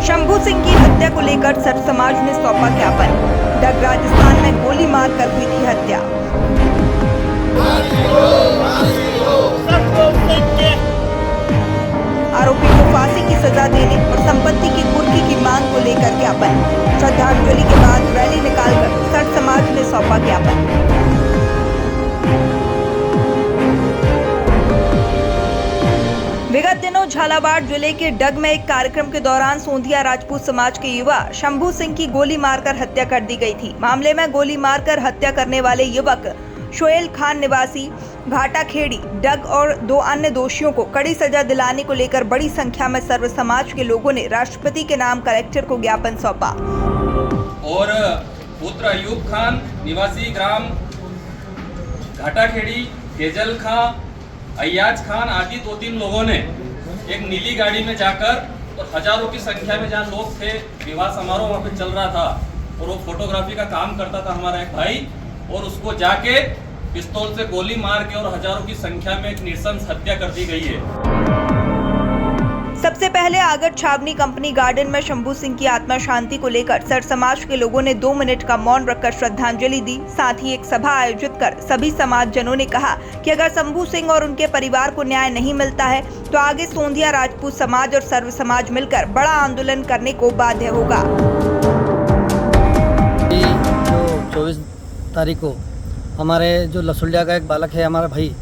शंभू सिंह की हत्या को लेकर सर समाज ने सौंपा ज्ञापन। डग राजस्थान में गोली मारकर हुई थी हत्या। आरोपी को फांसी की सजा देने और संपत्ति की कुर्की की मांग को लेकर ज्ञापन। श्रद्धांजलि के बाद रैली निकालकर सर समाज ने सौंपा ज्ञापन। विगत दिनों झालावाड़ जिले के डग में एक कार्यक्रम के दौरान सोंधिया राजपूत समाज के युवा शंभू सिंह की गोली मारकर हत्या कर दी गई थी। मामले में गोली मारकर हत्या करने वाले युवक शोएल खान निवासी घाटा खेड़ी डग और 2 अन्य दोषियों को कड़ी सजा दिलाने को लेकर बड़ी संख्या में सर्व समाज के लोगों ने राष्ट्रपति के नाम कलेक्टर को ज्ञापन सौंपा। और पुत्र अयूब खान निवासी ग्राम घाटा खेड़ी केजल खां अयाज खान आदि 2-3 लोगों ने एक नीली गाड़ी में जाकर और हजारों की संख्या में जहाँ लोग थे, विवाह समारोह वहाँ पे चल रहा था और वो फोटोग्राफी का काम करता था हमारा एक भाई, और उसको जाके पिस्तौल से गोली मार के और हजारों की संख्या में एक नृशंस हत्या कर दी गई है। सबसे पहले आगर छावनी कंपनी गार्डन में शंभू सिंह की आत्मा शांति को लेकर सर समाज के लोगों ने 2 मिनट का मौन रखकर श्रद्धांजलि दी। साथ ही एक सभा आयोजित कर सभी समाजजनों ने कहा कि अगर शंभू सिंह और उनके परिवार को न्याय नहीं मिलता है तो आगे सोंधिया राजपूत समाज और सर्व समाज मिलकर बड़ा आंदोलन करने को बाध्य होगा। 24 तारीख को हमारे जो लसुलिया का एक बालक है, हमारा भाई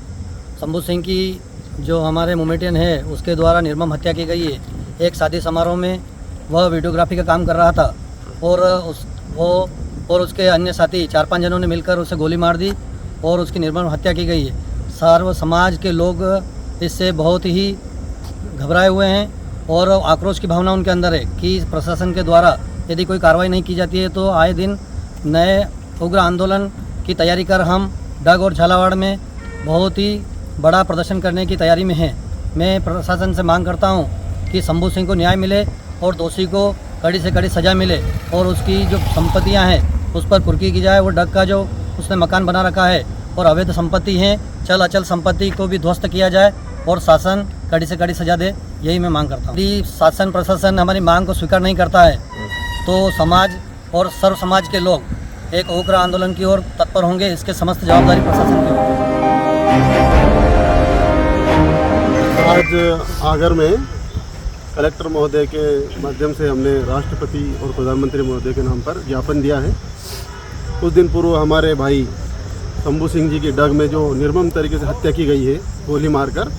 शंभू सिंह की जो हमारे मोमेडियन है उसके द्वारा निर्मम हत्या की गई है। एक शादी समारोह में वह वीडियोग्राफी का काम कर रहा था और वो उसके अन्य साथी 4-5 जनों ने मिलकर उसे गोली मार दी और उसकी निर्मम हत्या की गई है। सर्व समाज के लोग इससे बहुत ही घबराए हुए हैं और आक्रोश की भावना उनके अंदर है कि प्रशासन के द्वारा यदि कोई कार्रवाई नहीं की जाती है तो आए दिन नए उग्र आंदोलन की तैयारी कर हम डग और झालावाड़ में बहुत ही बड़ा प्रदर्शन करने की तैयारी में हैं। मैं प्रशासन से मांग करता हूं कि शंभू सिंह को न्याय मिले और दोषी को कड़ी से कड़ी सज़ा मिले और उसकी जो संपत्तियां हैं उस पर कुर्की की जाए। वो डग का जो उसने मकान बना रखा है और अवैध संपत्ति हैं, चल अचल संपत्ति को भी ध्वस्त किया जाए और शासन कड़ी से कड़ी सज़ा दे, यही मैं मांग करता हूँ। यदि शासन प्रशासन हमारी मांग को स्वीकार नहीं करता है तो समाज और सर्व समाज के लोग एक उग्र आंदोलन की ओर तत्पर होंगे। इसके समस्त जवाबदारी प्रशासन की होगी। आज आगर में कलेक्टर महोदय के माध्यम से हमने राष्ट्रपति और प्रधानमंत्री महोदय के नाम पर ज्ञापन दिया है। कुछ दिन पूर्व हमारे भाई शंभू सिंह जी की डग में जो निर्मम तरीके से हत्या की गई है गोली मारकर,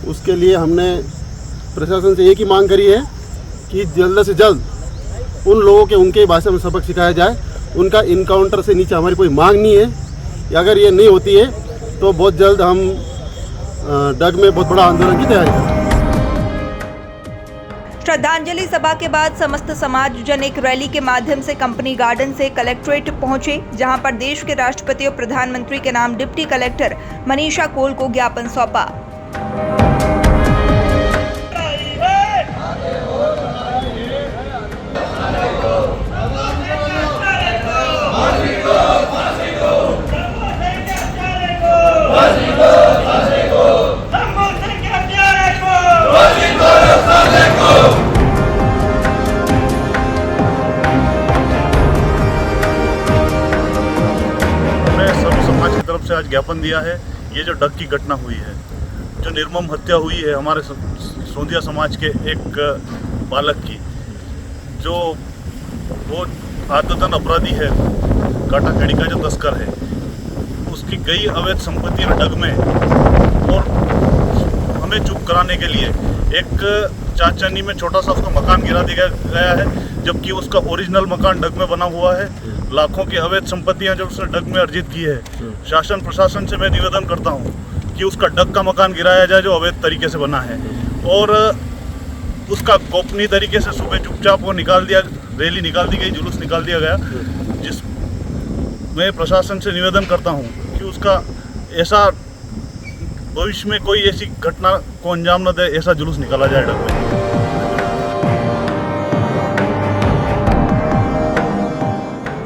उसके लिए हमने प्रशासन से एक ही मांग करी है कि जल्द से जल्द उन लोगों के उनके भाषा में सबक सिखाया जाए। उनका इनकाउंटर से नीचे हमारी कोई मांग नहीं है। अगर ये नहीं होती है तो बहुत जल्द हम डग में बहुत बड़ा आंदोलन की तैयारी करें। श्रद्धांजलि सभा के बाद समस्त समाज जन एक रैली के माध्यम से कंपनी गार्डन से कलेक्ट्रेट पहुंचे, जहां पर देश के राष्ट्रपति और प्रधानमंत्री के नाम डिप्टी कलेक्टर मनीषा कोल को ज्ञापन सौंपा। से आज ज्ञापन दिया है। ये जो डग की घटना हुई है, जो निर्मम हत्या हुई है हमारे सोंधिया समाज के एक बालक की, जो वो आदतन अपराधी है, घाटा खेड़ी का जो तस्कर है, उसकी गई अवैध संपत्ति डग में, और हमें चुप कराने के लिए एक चाचनी में छोटा सा उसका मकान गिरा दिया गया है, जबकि उसका ओरिजिनल मकान डग में बना हुआ है। लाखों की अवैध संपत्तियां जो उसने डग में अर्जित की है। शासन प्रशासन से मैं निवेदन करता हूं कि उसका डग का मकान गिराया जाए जो अवैध तरीके से बना है, और उसका गोपनीय तरीके से सुबह चुपचाप वो निकाल दिया, रैली निकाल दी गई, जुलूस निकाल दिया गया। जिस मैं प्रशासन से निवेदन करता हूं कि उसका ऐसा भविष्य में कोई ऐसी घटना को अंजाम न दे, ऐसा जुलूस निकाला जाए डग में।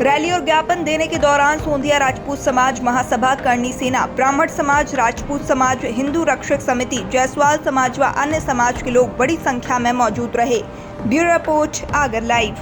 रैली और ज्ञापन देने के दौरान सोंधिया राजपूत समाज महासभा, करणी सेना, ब्राह्मण समाज, राजपूत समाज, हिंदू रक्षक समिति, जायसवाल समाज व अन्य समाज के लोग बड़ी संख्या में मौजूद रहे। Bureau report Agar live.